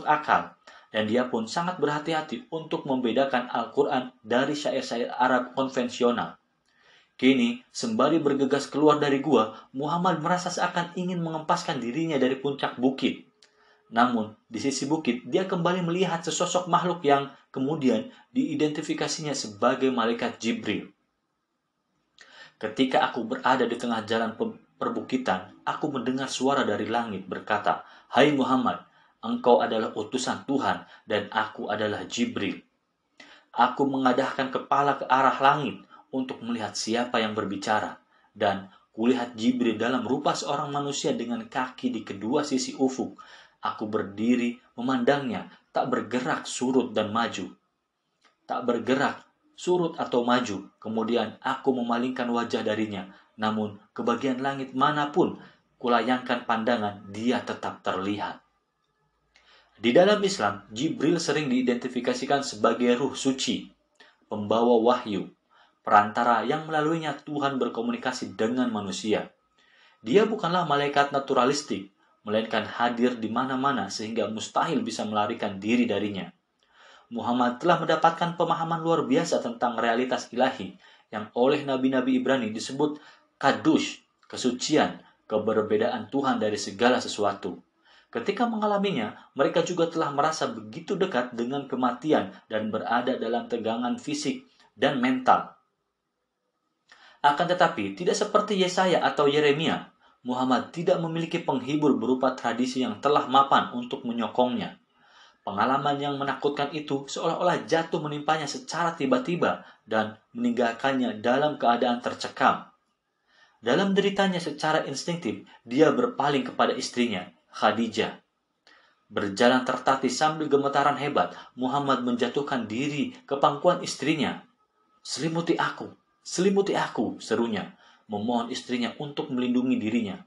akal, dan dia pun sangat berhati-hati untuk membedakan Al-Quran dari syair-syair Arab konvensional. Kini, sembari bergegas keluar dari gua, Muhammad merasa seakan ingin mengempaskan dirinya dari puncak bukit. Namun, di sisi bukit, dia kembali melihat sesosok makhluk yang kemudian diidentifikasinya sebagai malaikat Jibril. Ketika aku berada di tengah jalan perbukitan, aku mendengar suara dari langit berkata, "Hai Muhammad, engkau adalah utusan Tuhan dan aku adalah Jibril." Aku mengadahkan kepala ke arah langit untuk melihat siapa yang berbicara, dan kulihat Jibril dalam rupa seorang manusia dengan kaki di kedua sisi ufuk. Aku berdiri memandangnya, tak bergerak surut dan maju. Tak bergerak, surut atau maju. Kemudian aku memalingkan wajah darinya. Namun ke bagian langit manapun kulayangkan pandangan, dia tetap terlihat. Di dalam Islam, Jibril sering diidentifikasikan sebagai ruh suci, pembawa wahyu, perantara yang melaluinya Tuhan berkomunikasi dengan manusia. Dia bukanlah malaikat naturalistik, melainkan hadir di mana-mana sehingga mustahil bisa melarikan diri darinya. Muhammad telah mendapatkan pemahaman luar biasa tentang realitas ilahi yang oleh nabi-nabi Ibrani disebut kadush, kesucian, keberbedaan Tuhan dari segala sesuatu. Ketika mengalaminya, mereka juga telah merasa begitu dekat dengan kematian dan berada dalam tegangan fisik dan mental. Akan tetapi, tidak seperti Yesaya atau Yeremia, Muhammad tidak memiliki penghibur berupa tradisi yang telah mapan untuk menyokongnya. Pengalaman yang menakutkan itu seolah-olah jatuh menimpanya secara tiba-tiba dan meninggalkannya dalam keadaan tercekam. Dalam deritanya secara instinktif, dia berpaling kepada istrinya, Khadijah. Berjalan tertatih sambil gemetaran hebat, Muhammad menjatuhkan diri ke pangkuan istrinya. Selimuti aku, serunya, memohon istrinya untuk melindungi dirinya.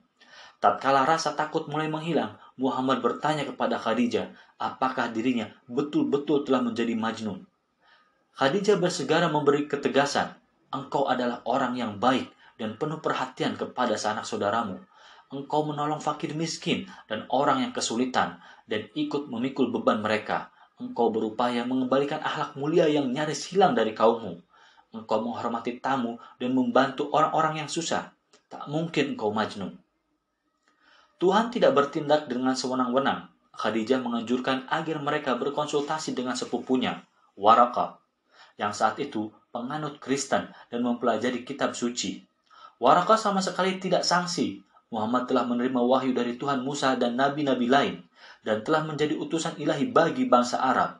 Tatkala rasa takut mulai menghilang, Muhammad bertanya kepada Khadijah, apakah dirinya betul-betul telah menjadi Majnun. Khadijah bersegera memberi ketegasan, engkau adalah orang yang baik dan penuh perhatian kepada sanak saudaramu. Engkau menolong fakir miskin dan orang yang kesulitan, dan ikut memikul beban mereka. Engkau berupaya mengembalikan akhlak mulia yang nyaris hilang dari kaummu. Engkau menghormati tamu dan membantu orang-orang yang susah. Tak mungkin engkau Majnun. Tuhan tidak bertindak dengan sewenang-wenang. Khadijah menganjurkan agar mereka berkonsultasi dengan sepupunya, Waraqah, yang saat itu penganut Kristen dan mempelajari kitab suci. Waraqah sama sekali tidak sangsi. Muhammad telah menerima wahyu dari Tuhan Musa dan nabi-nabi lain, dan telah menjadi utusan ilahi bagi bangsa Arab.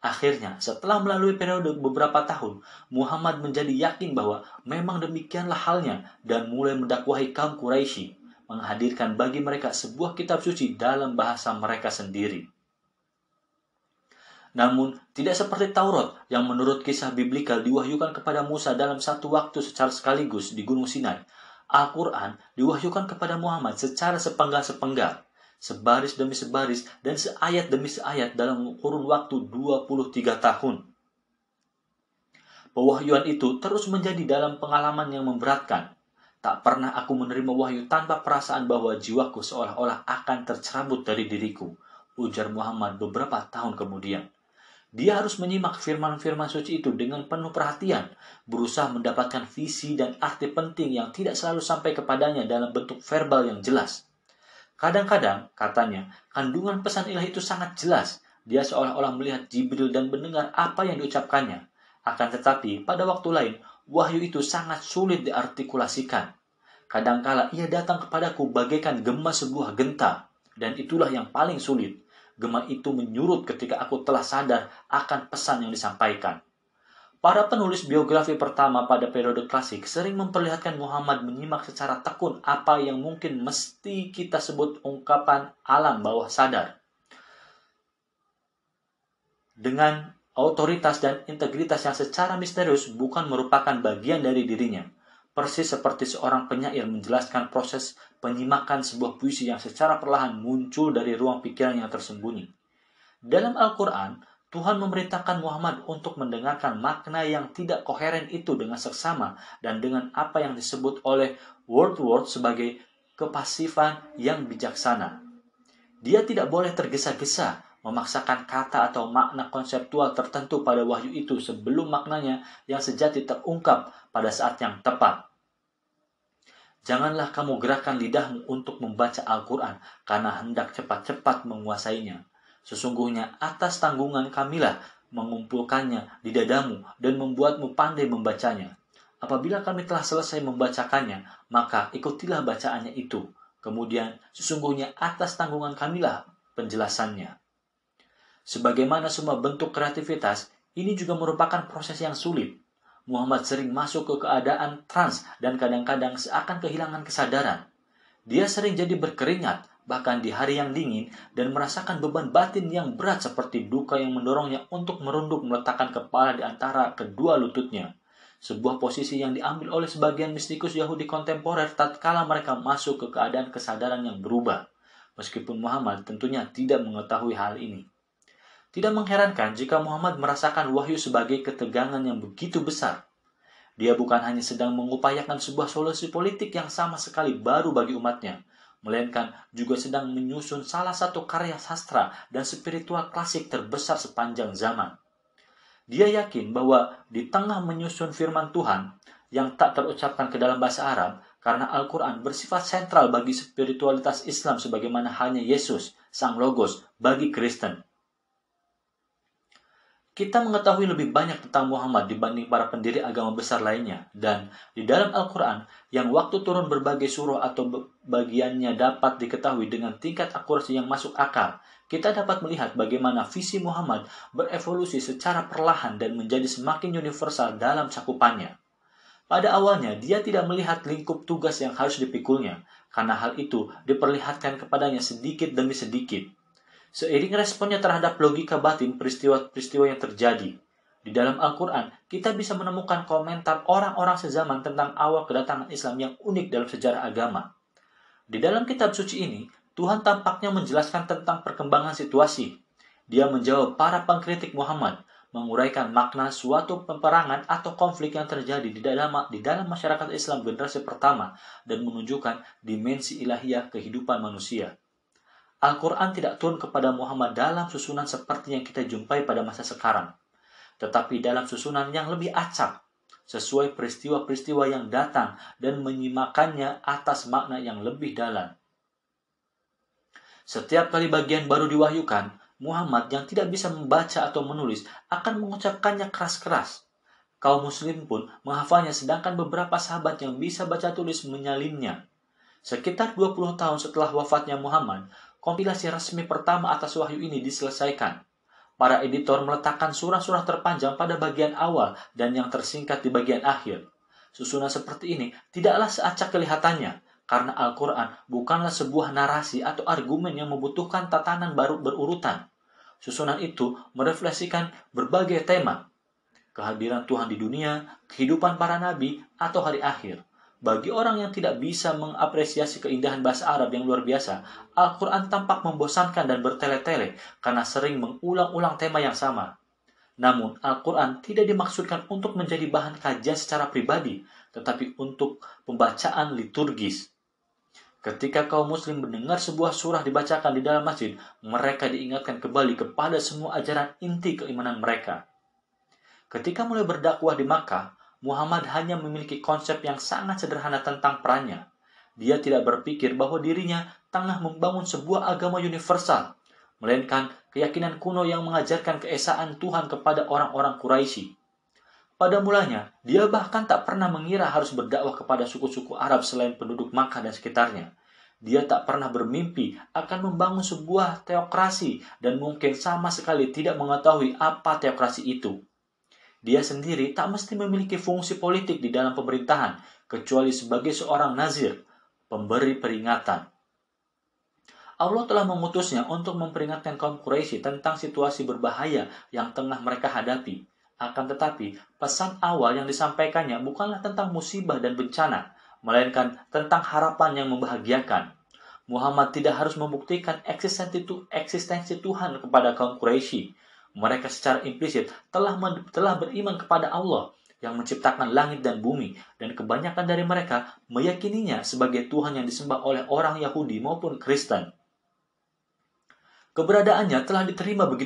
Akhirnya, setelah melalui periode beberapa tahun, Muhammad menjadi yakin bahwa memang demikianlah halnya dan mulai mendakwahi kaum Quraisy, menghadirkan bagi mereka sebuah kitab suci dalam bahasa mereka sendiri. Namun, tidak seperti Taurat yang menurut kisah biblikal diwahyukan kepada Musa dalam satu waktu secara sekaligus di Gunung Sinai. Al-Quran diwahyukan kepada Muhammad secara sepenggal-sepenggal, sebaris demi sebaris, dan seayat demi seayat dalam kurun waktu 23 tahun. Pewahyuan itu terus menjadi dalam pengalaman yang memberatkan. Tak pernah aku menerima wahyu tanpa perasaan bahwa jiwaku seolah-olah akan tercerabut dari diriku, ujar Muhammad beberapa tahun kemudian. Dia harus menyimak firman-firman suci itu dengan penuh perhatian, berusaha mendapatkan visi dan arti penting yang tidak selalu sampai kepadanya dalam bentuk verbal yang jelas. Kadang-kadang, katanya, kandungan pesan ilahi itu sangat jelas. Dia seolah-olah melihat Jibril dan mendengar apa yang diucapkannya. Akan tetapi, pada waktu lain, wahyu itu sangat sulit diartikulasikan. Kadangkala ia datang kepadaku bagaikan gema sebuah genta, dan itulah yang paling sulit. Gema itu menyurut ketika aku telah sadar akan pesan yang disampaikan. Para penulis biografi pertama pada periode klasik sering memperlihatkan Muhammad menyimak secara tekun apa yang mungkin mesti kita sebut ungkapan alam bawah sadar. Dengan otoritas dan integritas yang secara misterius bukan merupakan bagian dari dirinya. Persis seperti seorang penyair menjelaskan proses penyimakan sebuah puisi yang secara perlahan muncul dari ruang pikiran yang tersembunyi. Dalam Al-Quran, Tuhan memerintahkan Muhammad untuk mendengarkan makna yang tidak koheren itu dengan seksama dan dengan apa yang disebut oleh Wordsworth sebagai kepasifan yang bijaksana. Dia tidak boleh tergesa-gesa memaksakan kata atau makna konseptual tertentu pada wahyu itu sebelum maknanya yang sejati terungkap pada saat yang tepat. Janganlah kamu gerakkan lidahmu untuk membaca Al-Quran karena hendak cepat-cepat menguasainya. Sesungguhnya atas tanggungan kamilah mengumpulkannya di dadamu dan membuatmu pandai membacanya. Apabila kami telah selesai membacakannya, maka ikutilah bacaannya itu. Kemudian sesungguhnya atas tanggungan kamilah penjelasannya. Sebagaimana semua bentuk kreativitas, ini juga merupakan proses yang sulit. Muhammad sering masuk ke keadaan trans dan kadang-kadang seakan kehilangan kesadaran. Dia sering jadi berkeringat, bahkan di hari yang dingin, dan merasakan beban batin yang berat seperti duka yang mendorongnya untuk merunduk meletakkan kepala di antara kedua lututnya. Sebuah posisi yang diambil oleh sebagian mistikus Yahudi kontemporer tatkala mereka masuk ke keadaan kesadaran yang berubah. Meskipun Muhammad tentunya tidak mengetahui hal ini. Tidak mengherankan jika Muhammad merasakan wahyu sebagai ketegangan yang begitu besar. Dia bukan hanya sedang mengupayakan sebuah solusi politik yang sama sekali baru bagi umatnya, melainkan juga sedang menyusun salah satu karya sastra dan spiritual klasik terbesar sepanjang zaman. Dia yakin bahwa di tengah menyusun firman Tuhan yang tak terucapkan ke dalam bahasa Arab, karena Al-Quran bersifat sentral bagi spiritualitas Islam sebagaimana halnya Yesus, Sang Logos, bagi Kristen. Kita mengetahui lebih banyak tentang Muhammad dibanding para pendiri agama besar lainnya. Dan di dalam Al-Quran, yang waktu turun berbagai surah atau bagiannya dapat diketahui dengan tingkat akurasi yang masuk akal, kita dapat melihat bagaimana visi Muhammad berevolusi secara perlahan dan menjadi semakin universal dalam cakupannya. Pada awalnya, dia tidak melihat lingkup tugas yang harus dipikulnya, karena hal itu diperlihatkan kepadanya sedikit demi sedikit. Seiring responnya terhadap logika batin peristiwa-peristiwa yang terjadi. Di dalam Al-Quran, kita bisa menemukan komentar orang-orang sezaman tentang awal kedatangan Islam yang unik dalam sejarah agama. Di dalam kitab suci ini, Tuhan tampaknya menjelaskan tentang perkembangan situasi. Dia menjawab para pengkritik Muhammad, menguraikan makna suatu peperangan atau konflik yang terjadi di dalam masyarakat Islam generasi pertama dan menunjukkan dimensi ilahiyah kehidupan manusia. Al-Quran tidak turun kepada Muhammad dalam susunan seperti yang kita jumpai pada masa sekarang, tetapi dalam susunan yang lebih acak, sesuai peristiwa-peristiwa yang datang dan menyimakannya atas makna yang lebih dalam. Setiap kali bagian baru diwahyukan, Muhammad yang tidak bisa membaca atau menulis akan mengucapkannya keras-keras. Kaum muslim pun menghafalnya sedangkan beberapa sahabat yang bisa baca tulis menyalinnya. Sekitar 20 tahun setelah wafatnya Muhammad, kompilasi resmi pertama atas wahyu ini diselesaikan. Para editor meletakkan surah-surah terpanjang pada bagian awal dan yang tersingkat di bagian akhir. Susunan seperti ini tidaklah seacak kelihatannya, karena Al-Quran bukanlah sebuah narasi atau argumen yang membutuhkan tatanan baru berurutan. Susunan itu merefleksikan berbagai tema, kehadiran Tuhan di dunia, kehidupan para nabi, atau hari akhir. Bagi orang yang tidak bisa mengapresiasi keindahan bahasa Arab yang luar biasa, Al-Quran tampak membosankan dan bertele-tele karena sering mengulang-ulang tema yang sama. Namun, Al-Quran tidak dimaksudkan untuk menjadi bahan kajian secara pribadi, tetapi untuk pembacaan liturgis. Ketika kaum muslim mendengar sebuah surah dibacakan di dalam masjid, mereka diingatkan kembali kepada semua ajaran inti keimanan mereka. Ketika mulai berdakwah di Makkah, Muhammad hanya memiliki konsep yang sangat sederhana tentang perannya. Dia tidak berpikir bahwa dirinya tengah membangun sebuah agama universal, melainkan keyakinan kuno yang mengajarkan keesaan Tuhan kepada orang-orang Quraisy. Pada mulanya, dia bahkan tak pernah mengira harus berdakwah kepada suku-suku Arab selain penduduk Makkah dan sekitarnya. Dia tak pernah bermimpi akan membangun sebuah teokrasi dan mungkin sama sekali tidak mengetahui apa teokrasi itu. Dia sendiri tak mesti memiliki fungsi politik di dalam pemerintahan, kecuali sebagai seorang nazir, pemberi peringatan. Allah telah mengutusnya untuk memperingatkan kaum Quraisy tentang situasi berbahaya yang tengah mereka hadapi. Akan tetapi, pesan awal yang disampaikannya bukanlah tentang musibah dan bencana, melainkan tentang harapan yang membahagiakan. Muhammad tidak harus membuktikan eksistensi Tuhan kepada kaum Quraisy. Mereka secara implisit telah beriman kepada Allah yang menciptakan langit dan bumi, dan kebanyakan dari mereka meyakininya sebagai Tuhan yang disembah oleh orang Yahudi maupun Kristen. Keberadaannya telah diterima begitu